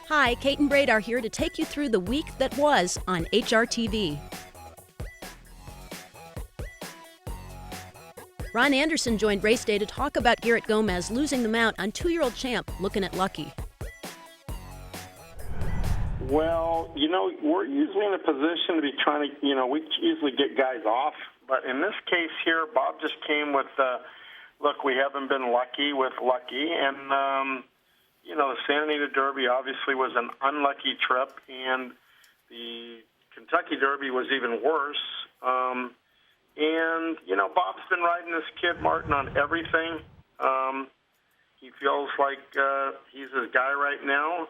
Hi, Kate and Braid are here to take you through the week that was on HRTV. Ron Anderson joined Race Day to talk about Garrett Gomez losing the mount on 2-year-old Champ Looking at Lucky. Well, we're usually in a position to be trying to, we usually get guys off. But in this case here, Bob just came with, look, we haven't been lucky with Lucky. And, the Santa Anita Derby obviously was an unlucky trip. And the Kentucky Derby was even worse. Bob's been riding this kid, Martin, on everything. He feels like he's his guy right now.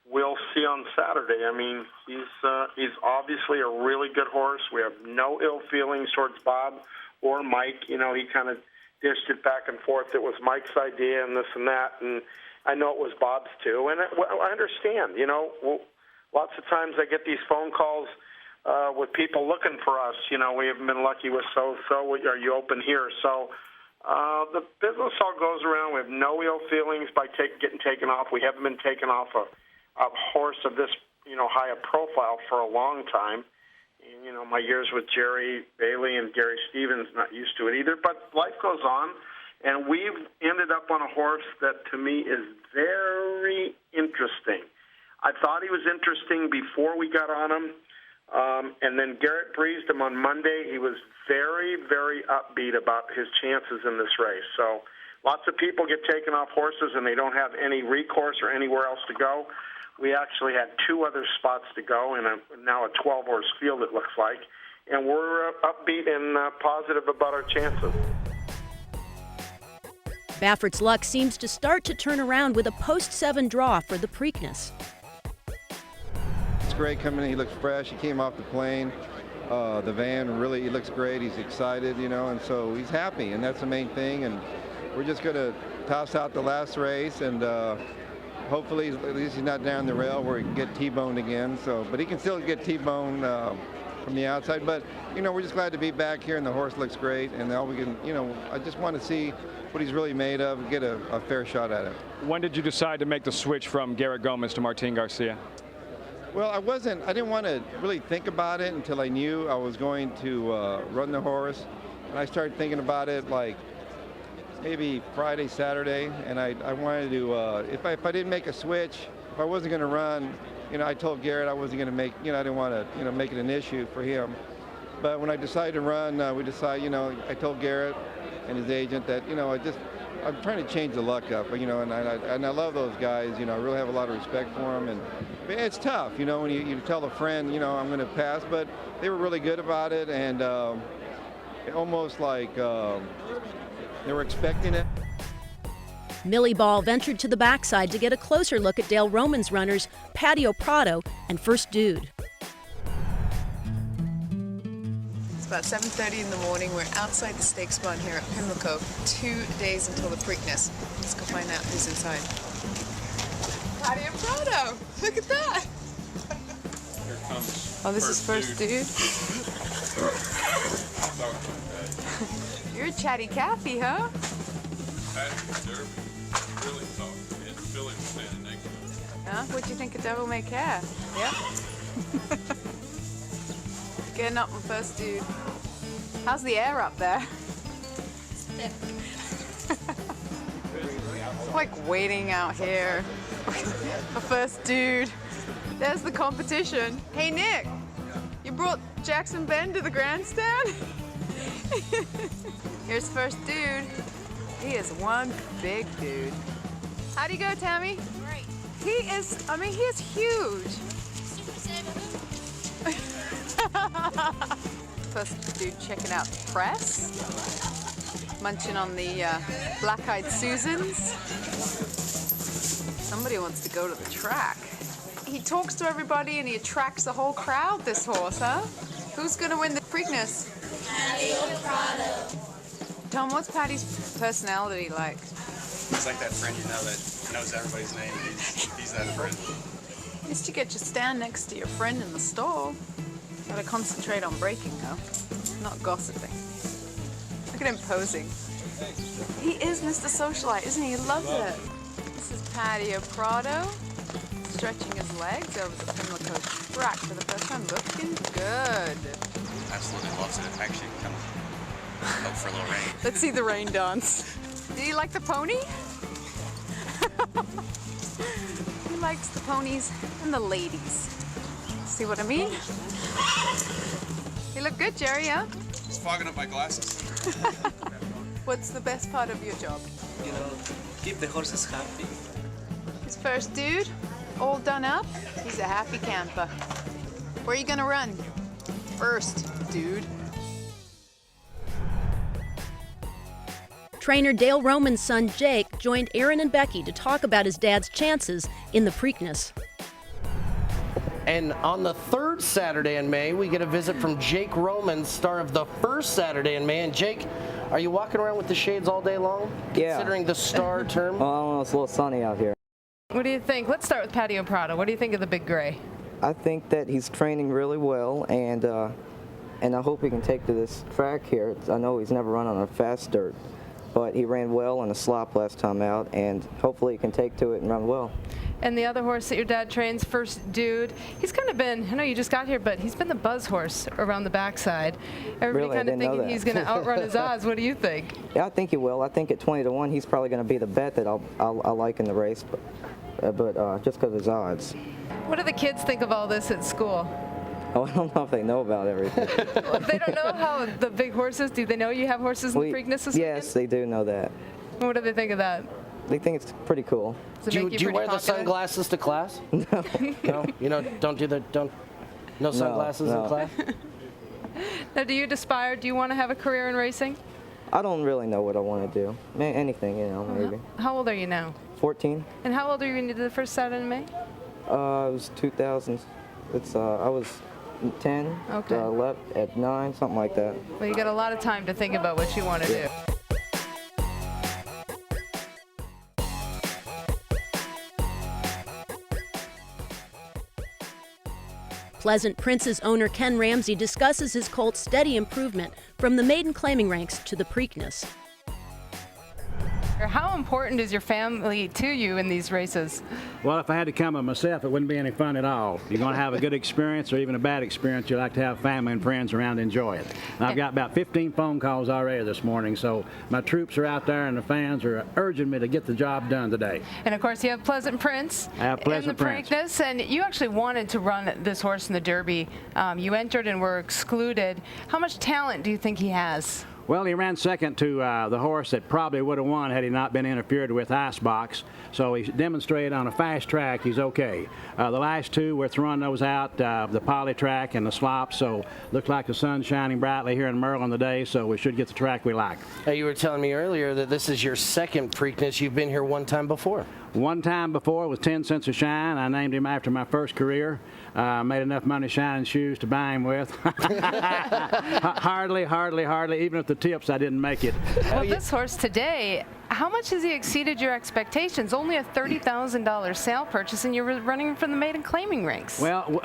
We'll see on Saturday. I mean, he's obviously a really good horse. We have no ill feelings towards Bob or Mike. He kind of dished it back and forth. It was Mike's idea and this and that, and I know it was Bob's too. And I understand. Lots of times I get these phone calls with people looking for us. We haven't been lucky with so-so. Are you open here? So the business all goes around. We have no ill feelings by getting taken off. We haven't been taken off a horse of this, high a profile for a long time. And, my years with Jerry Bailey and Gary Stevens, not used to it either. But life goes on, and we've ended up on a horse that, to me, is very interesting. I thought he was interesting before we got on him. And then Garrett breezed him on Monday. He was very, very upbeat about his chances in this race. So lots of people get taken off horses and they don't have any recourse or anywhere else to go. We actually had 2 other spots to go in now a 12-horse field, it looks like. And we're upbeat and positive about our chances. Baffert's luck seems to start to turn around with a post-7 draw for the Preakness. It's great coming in. He looks fresh. He came off the plane. The van really, he looks great. He's excited, and so he's happy, and that's the main thing. And we're just going to toss out the last race, and hopefully at least he's not down the rail where he can get T-boned again. But he can still get T-boned from the outside. But, we're just glad to be back here, and the horse looks great. And all we can, I just want to see what he's really made of and get a fair shot at it. When did you decide to make the switch from Garrett Gomez to Martin Garcia? Well, I didn't want to really think about it until I knew I was going to run the horse. And I started thinking about it like maybe Friday, Saturday, and I wanted to, if I didn't make a switch, if I wasn't going to run, I told Garrett I wasn't going to make, I didn't want to, make it an issue for him. But when I decided to run, I told Garrett and his agent that, I'm trying to change the luck up, and I love those guys, I really have a lot of respect for them, and it's tough, when you tell a friend, I'm going to pass, but they were really good about it, and almost like they were expecting it. Millie Ball ventured to the backside to get a closer look at Dale Roman's runners, Patio Prado and First Dude. It's about 7:30 in the morning. We're outside the stakes barn here at Pimlico. 2 days until the Preakness. Let's go find out who's inside. Patio Prado! Look at that! Here comes. Oh, this is First Dude? You're a chatty Cathy, huh? Really talk. And Billy was standing next to him. Huh? What'd you think of Devil May Care? Yeah? Getting up with First Dude. How's the air up there? It's like waiting out here for First Dude. There's the competition. Hey, Nick, you brought Jackson Ben to the grandstand? Here's First Dude. He is one big dude. How do you go, Tammy? Great. He is huge. First Dude checking out the press. Munching on the black-eyed Susans. Somebody wants to go to the track. He talks to everybody and he attracts the whole crowd, this horse, huh? Who's gonna win the Preakness? Patio Prado. Tom, what's Patty's personality like? He's like that friend that knows everybody's name. He's that friend. least you get your stand next to your friend in the stall. Gotta concentrate on braking though, not gossiping. Look at him posing. He is Mr. Socialite, isn't he? He loves it. This is Patio Prado, stretching his legs over the Pimlico track for the first time. Looking good. Absolutely loves it. Actually, come hope for a little rain. Let's see the rain dance. Do you like the pony? He likes the ponies and the ladies. See what I mean? You look good, Jerry, huh? Just fogging up my glasses. What's the best part of your job? You know, keep the horses happy. His first dude, all done up. He's a happy camper. Where are you gonna run? First, dude. Trainer Dale Roman's son Jake joined Aaron and Becky to talk about his dad's chances in the Preakness. And on the third Saturday in May, we get a visit from Jake Roman, star of the first Saturday in May. And Jake, are you walking around with the shades all day long? Yeah. Considering the star term? Well, I don't know, it's a little sunny out here. What do you think? Let's start with Patio Prado. What do you think of the big gray? I think that he's training really well, and I hope he can take to this track here. I know he's never run on a fast dirt, but he ran well on a slop last time out, and hopefully he can take to it and run well. And the other horse that your dad trains, First Dude, he's kind of been, I know you just got here, but he's been the buzz horse around the backside. Everybody Really? kind of thinking he's going to outrun his odds. What do you think? Yeah, I think he will. I think at 20-1, he's probably going to be the bet that I'll like in the race, but just because of his odds. What do the kids think of all this at school? Oh, I don't know if they know about everything. Well, they don't know how the big horses, do they know you have horses in the Preakness this Yes, they do know that. weekend? What do they think of that? They think it's pretty cool. Does it Do make you pretty wear the popular? sunglasses to class? No. No? You know, no sunglasses no. in class? Now, do you aspire, do you want to have a career in racing? I don't really know what I want to do. Anything, maybe. How old are you now? 14. And how old are you when you did the first Saturday in May? It was 2000. I was 10, Okay. left at 9, something like that. Well, you got a lot of time to think about what you want to do. Pleasant Prince's owner Ken Ramsey discusses his colt's steady improvement from the maiden claiming ranks to the Preakness. How important is your family to you in these races? Well, if I had to come by myself, it wouldn't be any fun at all. You're going to have a good experience or even a bad experience. You like to have family and friends around to enjoy it. And I've got about 15 phone calls already this morning, so my troops are out there and the fans are urging me to get the job done today. And of course, you have Pleasant Prince I have Pleasant in the Prince. Preakness, and you actually wanted to run this horse in the Derby. You entered and were excluded. How much talent do you think he has? Well, he ran second to the horse that probably would have won had he not been interfered with, Icebox. So he demonstrated on a fast track he's okay. The last two, we're throwing those out, the poly track and the slop. So looks like the sun's shining brightly here in Merlin today, so we should get the track we like. Hey, you were telling me earlier that this is your second Preakness. You've been here one time before. One time before with 10 cents a shine. I named him after my first career. Made enough money shining shoes to buy him with. Hardly, even if the tips, I didn't make it. Well, this horse today, how much has he exceeded your expectations? Only a $30,000 sale purchase, and you're running from the maiden claiming ranks. Well,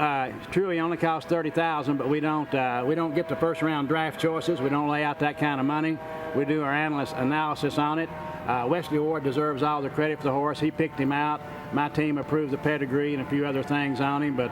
true, he only cost $30,000, but we don't get the first round draft choices. We don't lay out that kind of money. We do our analysis on it. Wesley Ward deserves all the credit for the horse. He picked him out. My team approved the pedigree and a few other things on him, but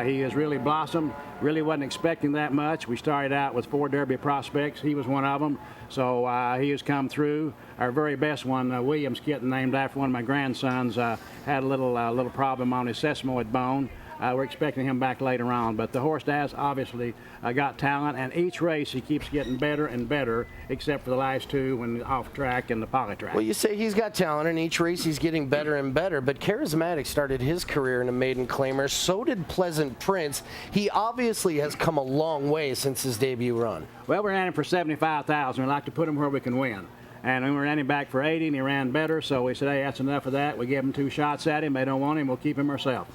he has really blossomed. Really wasn't expecting that much. We started out with 4 Derby prospects. He was one of them, so he has come through. Our very best one, Williams Kitten, named after one of my grandsons, had a little problem on his sesamoid bone. We're expecting him back later on, but the horse has obviously got talent, and each race he keeps getting better and better, except for the last two when off track and the poly track. Well, you say he's got talent, and each race he's getting better and better, but Charismatic started his career in a maiden claimer. So did Pleasant Prince. He obviously has come a long way since his debut run. Well, we're at him for $75,000. We like to put him where we can win. And we ran him back for 80, and he ran better. So we said, hey, that's enough of that. We gave him 2 shots at him. They don't want him. We'll keep him ourselves.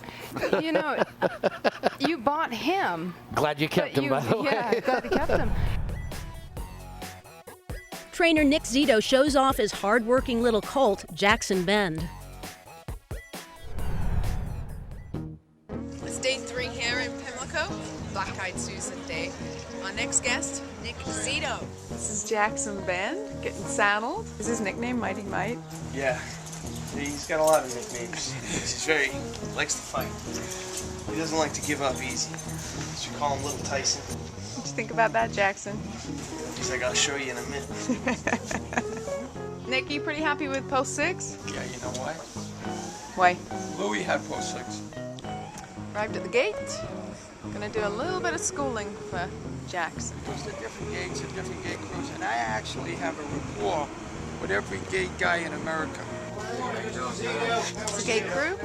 You know, you bought him. Glad you kept him, by the way. Yeah, glad you kept him. Trainer Nick Zito shows off his hard-working little colt, Jackson Bend. day 3 here in Pimlico, Black Eyed Susan Day. Our next guest, Nick Zito. This is Jackson Ben, getting saddled. Is his nickname Mighty Mite? Yeah, he's got a lot of nicknames. He likes to fight. He doesn't like to give up easy. You should call him Little Tyson. What do you think about that, Jackson? He's like, I'll show you in a minute. Nick, you pretty happy with post 6? Yeah, you know why? Why? Louis had post 6. Arrived at the gate. Gonna do a little bit of schooling for Jackson. There's the different gates and different gate crews, and I actually have a rapport with every gate guy in America. It's the gate crew.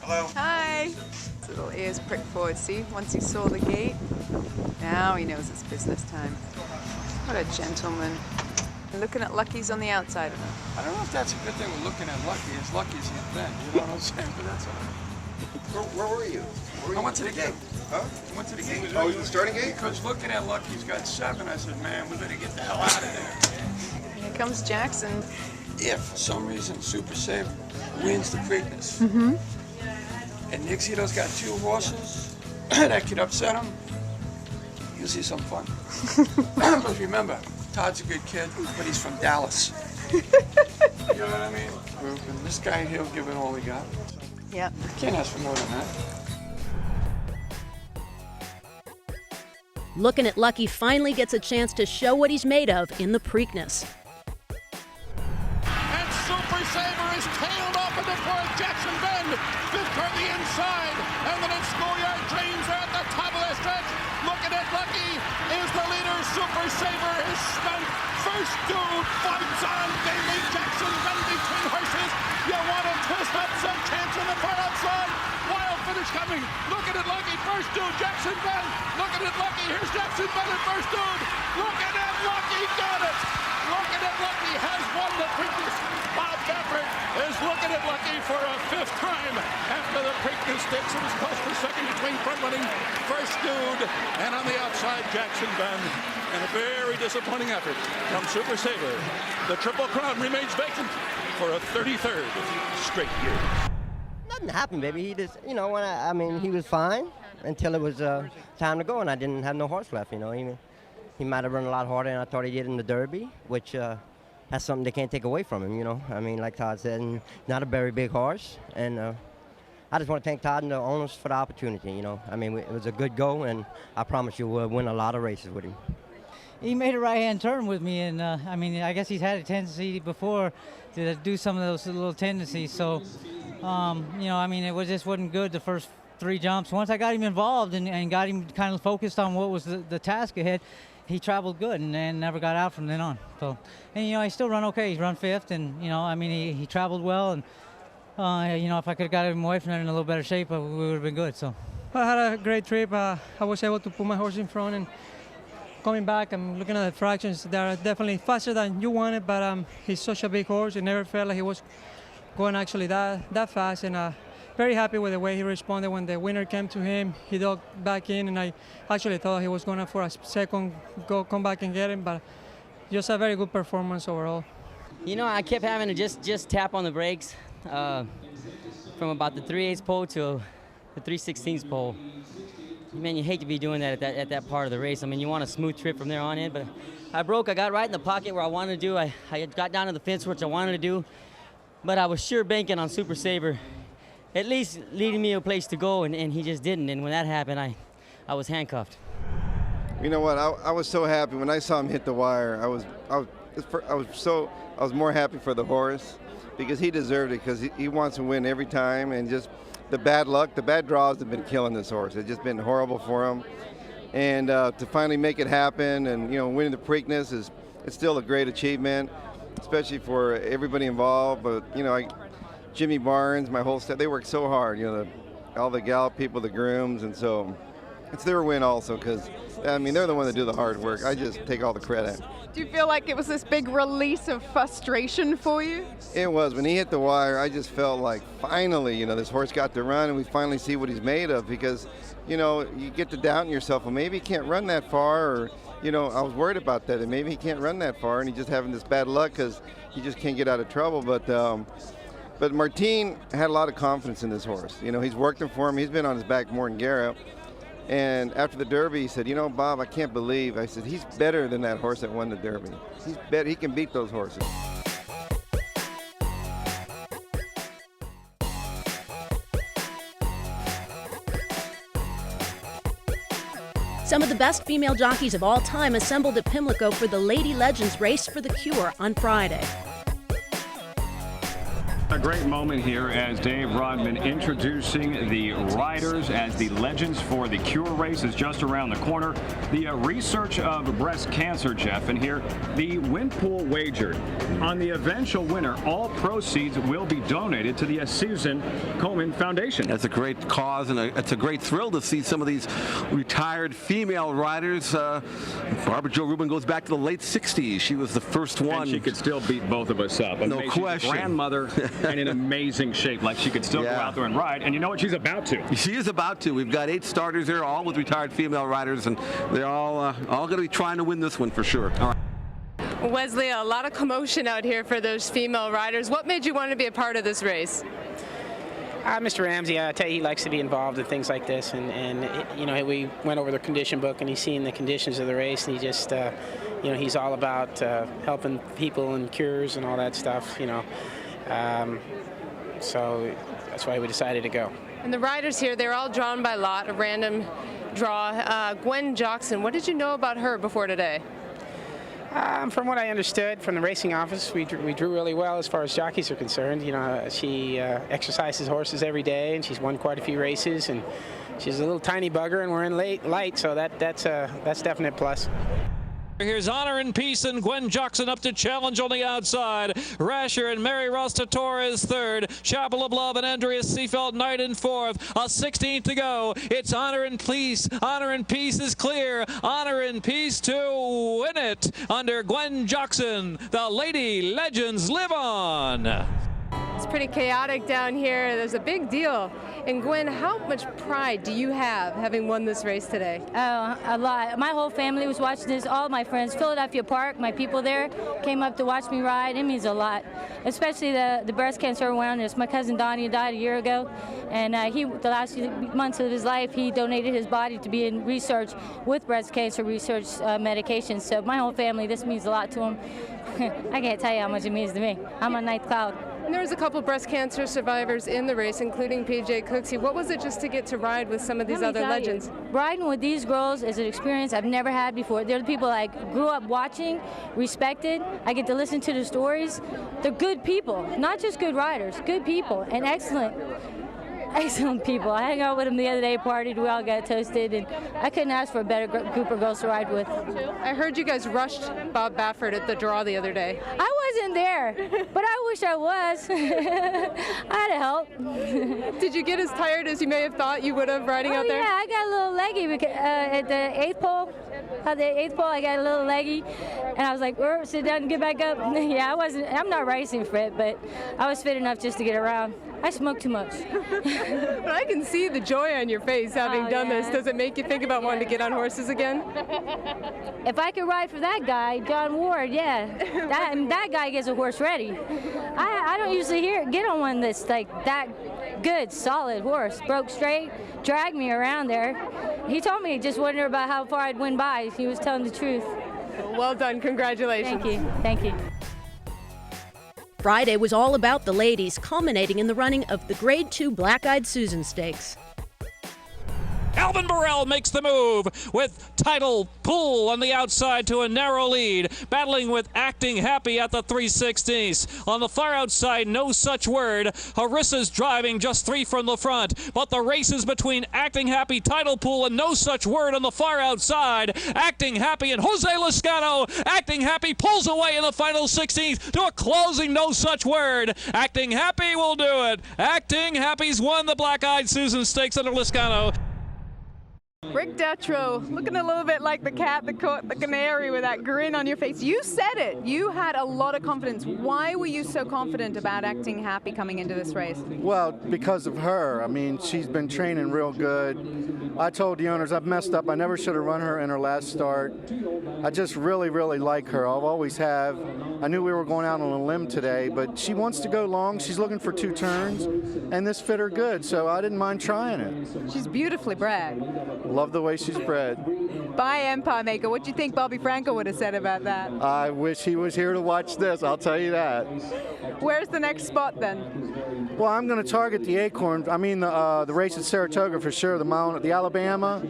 Hello. Hi. His little ears pricked forward. See, once he saw the gate, now he knows it's business time. What a gentleman. Looking at Lucky's on the outside of him. I don't know if that's a good thing with looking at Lucky as lucky as he's been. You know what I'm saying? But that's all right. Where were you? I went to the gate. Huh? I went to the gate. Oh, the starting gate? Because looking at Lucky's got 7, I said, man, we better get the hell out of there. Here comes Jackson. If for some reason Super Saver wins the Preakness, and Nick Zito's got 2 horses that could upset him, you'll see some fun. But remember, Todd's a good kid, but he's from Dallas. You know what I mean? And this guy, he'll give it all he got. Yep. Can't ask for more than that. Looking at Lucky finally gets a chance to show what he's made of in the Preakness. And Super Saver is tailed off into 4th. Jackson Bend, 5th toward the inside. And then in Schoolyard Dreams are at the top of the stretch. Looking at Lucky is the leader. Super Saver is stunned. First Dude fights on. They lead Jackson Bend between horses. You want to twist up some chance in the far outside. Wild finish coming. Looking at Lucky. First Dude, Jackson Bend. Looking at Lucky. Here's Jackson Bend and First Dude. Looking at Lucky. Got it. Looking at Lucky has won the Preakness. Bob Baffert is looking at Lucky for a 5th time after the Preakness stakes. It was close for second between front-running First Dude and on the outside Jackson Bend. And a very disappointing effort from Super Saver. The Triple Crown remains vacant for a 33rd straight year. Nothing happened, baby. He just, you know, when I mean, he was fine until it was time to go, and I didn't have no horse left, you know. He might have run a lot harder than I thought he did in the Derby, which that's something they can't take away from him, you know. I mean, like Todd said, and not a very big horse. And I just want to thank Todd and the owners for the opportunity, you know. I mean, it was a good go, and I promise you we'll win a lot of races with him. He made a right-hand turn with me, and I mean, I guess he's had a tendency before to do some of those little tendencies. So, you know, I mean, just wasn't good the first 3 jumps. Once I got him involved and got him kind of focused on what was the task ahead, he traveled good and never got out from then on. So, and you know, he still run okay. He's run 5th, and you know, I mean, he traveled well, and you know, if I could have got him away from that in a little better shape, we would have been good. So, I had a great trip. I was able to put my horse in front, and coming back, I'm looking at the fractions. They're definitely faster than you wanted, but he's such a big horse. It never felt like he was going actually that fast, and very happy with the way he responded when the winner came to him. He dug back in, and I actually thought he was going to, for a second, come back and get him, but just a very good performance overall. You know, I kept having to just tap on the brakes from about the 3/8 pole to the 3/16 pole. Man, you hate to be doing that at that part of the race. I mean, you want a smooth trip from there on in, but I got right in the pocket where I wanted to do. I got down to the fence, which I wanted to do, but I was sure banking on Super Saver at least leading me a place to go, and he just didn't. And when that happened, I was handcuffed. You know what? I was so happy when I saw him hit the wire. I was more happy for the horse because he deserved it, because he wants to win every time, and just the bad luck, the bad draws have been killing this horse. It's just been horrible for him, and to finally make it happen, and you know, winning the Preakness it's still a great achievement, especially for everybody involved. But you know, Jimmy Barnes, my whole staff, they worked so hard. You know, all the gallop people, the grooms, and so it's their win also, because I mean, they're the one that do the hard work. I just take all the credit. Do you feel like it was this big release of frustration for you? It was. When he hit the wire, I just felt like finally, you know, this horse got to run, and we finally see what he's made of, because, you know, you get to doubting yourself, well, maybe he can't run that far, or, you know, I was worried about that, and maybe he can't run that far, and he's just having this bad luck because he just can't get out of trouble. But But Martine had a lot of confidence in this horse. You know, he's worked him for him. He's been on his back more than Garrett. And after the Derby, he said, you know, Bob, I can't believe. I said, he's better than that horse that won the Derby. He's better. He can beat those horses. Some of the best female jockeys of all time assembled at Pimlico for the Lady Legends Race for the Cure on Friday. A great moment here as Dave Rodman introducing the riders as the Legends for the Cure race is just around the corner. The research of breast cancer, Jeff, and here the win pool wagered on the eventual winner. All proceeds will be donated to the Susan Komen Foundation. That's a great cause, and it's a great thrill to see some of these retired female riders. Barbara Jo Rubin goes back to the late 60s. She was the first one. And she could still beat both of us up. No question. She's a grandmother. And in amazing shape, like she could still go out there and ride. And you know what? She's about to. She is about to. We've got 8 starters there, all with retired female riders, and they're all going to be trying to win this one for sure. All right. Wesley, a lot of commotion out here for those female riders. What made you want to be a part of this race? Mr. Ramsey, I tell you, he likes to be involved in things like this, and you know, we went over the condition book, and he's seen the conditions of the race, and he just, you know, he's all about helping people and cures and all that stuff, you know. So that's why we decided to go. And the riders here, they're all drawn by lot, a random draw. Gwen Joxon, what did you know about her before today? From what I understood from the racing office, we drew really well as far as jockeys are concerned. You know, she exercises horses every day, and she's won quite a few races, and she's a little tiny bugger, and we're in light, so that's definite plus. Here's Honor and Peace and Gwen Joxon up to challenge on the outside. Rasher and Mary Rostator is third. Chapel of Love and Andreas Seefeld Knight in fourth. A 16th to go. It's Honor and Peace. Honor and Peace is clear. Honor and Peace to win it under Gwen Joxon. The Lady Legends live on. It's pretty chaotic down here. There's a big deal. And Gwen, how much pride do you have having won this race today? Oh, a lot. My whole family was watching this. All my friends, Philadelphia Park, my people there came up to watch me ride. It means a lot, especially the breast cancer awareness. My cousin Donnie died a year ago, and the last few months of his life, he donated his body to be in research with breast cancer research medications. So my whole family, this means a lot to them. I can't tell you how much it means to me. I'm a ninth cloud. And there was a couple breast cancer survivors in the race, including PJ Cooksey. What was it just to get to ride with some of these other legends? Riding with these girls is an experience I've never had before. They're the people I grew up watching, respected. I get to listen to the stories. They're good people, not just good riders, good people, and excellent people. I hung out with them the other day, partied, we all got toasted, and I couldn't ask for a better group of girls to ride with. I heard you guys rushed Bob Baffert at the draw the other day. I wasn't there, but I wish I was. I had to help. Did you get as tired as you may have thought you would have riding out there? Yeah, I got a little leggy because, at the eighth pole. At the eighth pole, I got a little leggy, and I was like, sit down and get back up. Yeah, I'm not racing fit, but I was fit enough just to get around. I smoke too much. But I can see the joy on your face having done this. Does it make you think about wanting to get on horses again? If I could ride for that guy, John Ward, yeah. That guy gets a horse ready. I don't usually get on one that's like that good, solid horse. Broke straight, dragged me around there. He told me just wonder about how far I'd win by. He was telling the truth. Well done, congratulations. Thank you, thank you. Friday was all about the ladies, culminating in the running of the Grade 2 Black-Eyed Susan Stakes. Alvin Burrell makes the move with Title Pull on the outside to a narrow lead, battling with Acting Happy at the 3/16. On the far outside, No Such Word. Harissa's driving just 3 from the front, but the race is between Acting Happy, Title Pull, and No Such Word on the far outside. Acting Happy and Jose Lascano. Acting Happy pulls away in the final 16th to a closing No Such Word. Acting Happy will do it. Acting Happy's won the Black-Eyed Susan Stakes under Lascano. Rick Detro, looking a little bit like the cat that caught the canary with that grin on your face. You said it. You had a lot of confidence. Why were you so confident about acting happy coming into this race? Well, because of her. I mean, she's been training real good. I told the owners I've messed up. I never should have run her in her last start. I just really, really like her. I've always have. I knew we were going out on a limb today, but she wants to go long. She's looking for 2 turns, and this fit her good, so I didn't mind trying it. She's beautifully bred. Love the way she's bred. Bye, Empire Maker. What do you think Bobby Franco would have said about that? I wish he was here to watch this, I'll tell you that. Where's the next spot then? Well, I'm going to target the Acorn. I mean the race at Saratoga for sure, the Alabama.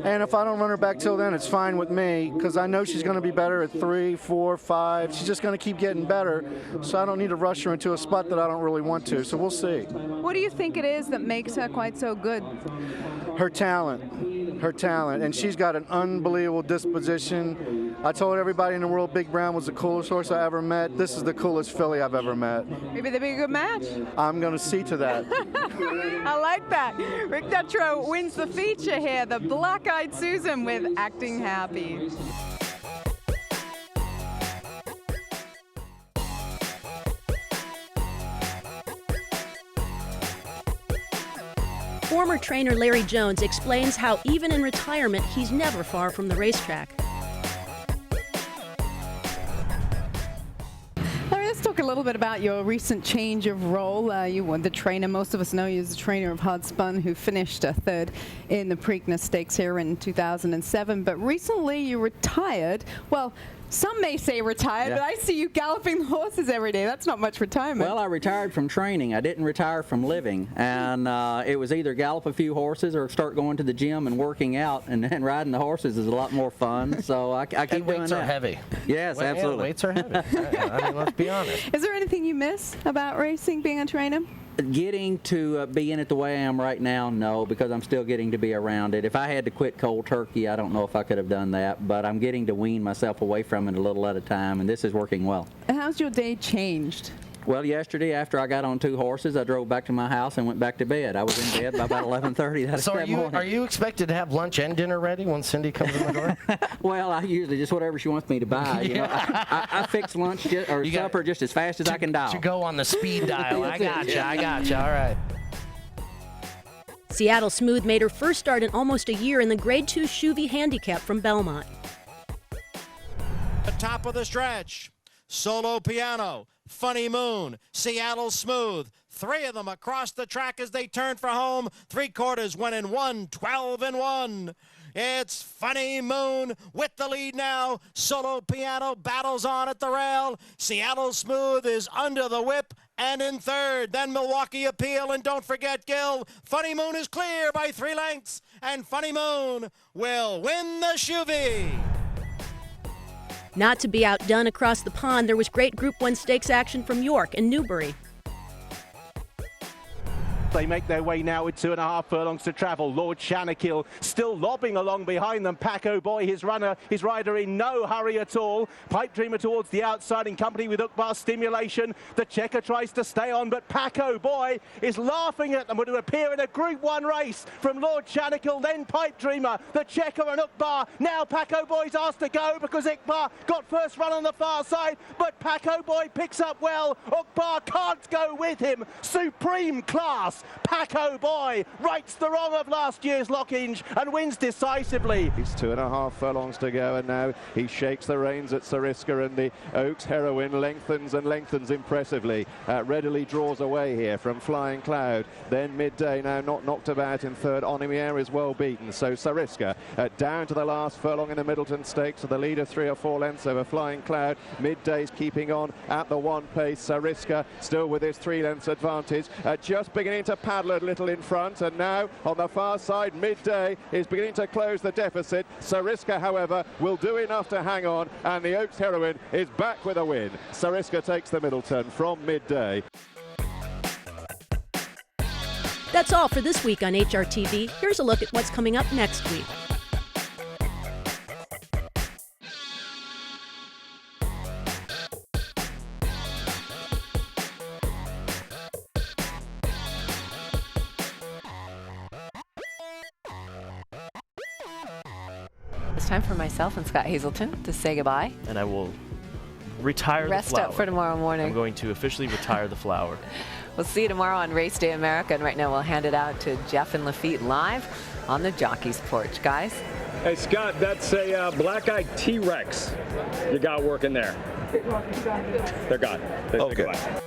And if I don't run her back till then, it's fine with me because I know she's going to be better at 3, 4, 5. She's just going to keep getting better, so I don't need to rush her into a spot that I don't really want to. So we'll see. What do you think it is that makes her quite so good? Her talent, and she's got an unbelievable disposition. I told everybody in the world Big Brown was the coolest horse I ever met. This is the coolest filly I've ever met. Maybe they'll be a good match. I'm going to see to that. I like that. Rick Detro wins the feature here, the Black-Eyed Susan with Acting Happy. Former trainer Larry Jones explains how even in retirement, he's never far from the racetrack. Larry, let's talk a little bit about your recent change of role. You were the trainer. Most of us know you as the trainer of Hudspun, who finished 3rd in the Preakness Stakes here in 2007. But recently you retired. Well, some may say retired, Yeah. but I see you galloping the horses every day. That's not much retirement. Well, I retired from training. I didn't retire from living. And it was either gallop a few horses or start going to the gym and working out. And then riding the horses is a lot more fun. So I keep And doing weights that. are heavy. Yes, Well, yeah, absolutely. weights are heavy. I mean, let's be honest. Is there anything you miss about racing, being a trainer? Getting to be in it the way I am right now, no, because I'm still getting to be around it. If I had to quit cold turkey, I don't know if I could have done that, but I'm getting to wean myself away from it a little at a time, and this is working well. And how's your day changed? Well, yesterday after I got on 2 horses, I drove back to my house and went back to bed. I was in bed by about 11:30 that So morning. are you expected to have lunch and dinner ready when Cindy comes in the door? Well, I usually just whatever she wants me to buy. You know, I fix lunch or supper just as fast as I can dial. To go on the speed dial. I gotcha. All right. Seattle Smooth made her first start in almost a year in the Grade 2 Chuvy Handicap from Belmont. The top of the stretch. Solo Piano, Funny Moon, Seattle Smooth. 3 of them across the track as they turn for home. 3/4 went in 1, 12-1. It's Funny Moon with the lead now. Solo Piano battles on at the rail. Seattle Smooth is under the whip and in 3rd. Then Milwaukee Appeal, and don't forget Gill. Funny Moon is clear by 3 lengths, and Funny Moon will win the Chuvy. Not to be outdone across the pond, there was great Group 1 stakes action from York and Newbury. They make their way now with 2.5 furlongs to travel. Lord Shanakill still lobbing along behind them. Paco Boy, his rider in no hurry at all. Pipe Dreamer towards the outside in company with Ukbar Stimulation. The checker tries to stay on, but Paco Boy is laughing at them. Would appear in a Group 1 race from Lord Shanakill, then Pipe Dreamer, the checker and Ukbar. Now Paco Boy's asked to go because Ukbar got first run on the far side, but Paco Boy picks up well. Ukbar can't go with him. Supreme class. Paco Boy rights the wrong of last year's Lockinge and wins decisively. He's 2.5 furlongs to go, and now he shakes the reins at Sariska, and the Oaks Heroine lengthens and lengthens impressively. Readily draws away here from Flying Cloud. Then Midday now not knocked about in 3rd. Onimier is well beaten. So Sariska down to the last furlong in the Middleton Stakes. So the leader 3 or 4 lengths over Flying Cloud. Midday's keeping on at the 1 pace. Sariska still with his 3 lengths advantage. Just beginning to paddle a little in front, and now on the far side Midday is beginning to close the deficit. Sariska, however, will do enough to hang on, and the Oaks Heroine is back with a win. Sariska takes the Middleton from Midday. That's all for this week on HRTV. Here's a look at what's coming up next week. it's time for myself and Scott Hazelton to say goodbye. And I will retire Rest the flower. up for tomorrow morning. I'm going to officially retire the flower. We'll see you tomorrow on Race Day America. And right now we'll hand it out to Jeff and Lafitte live on the Jockey's Porch. Guys. Hey, Scott, that's a black-eyed T-Rex you got working there. They're gone. Okay.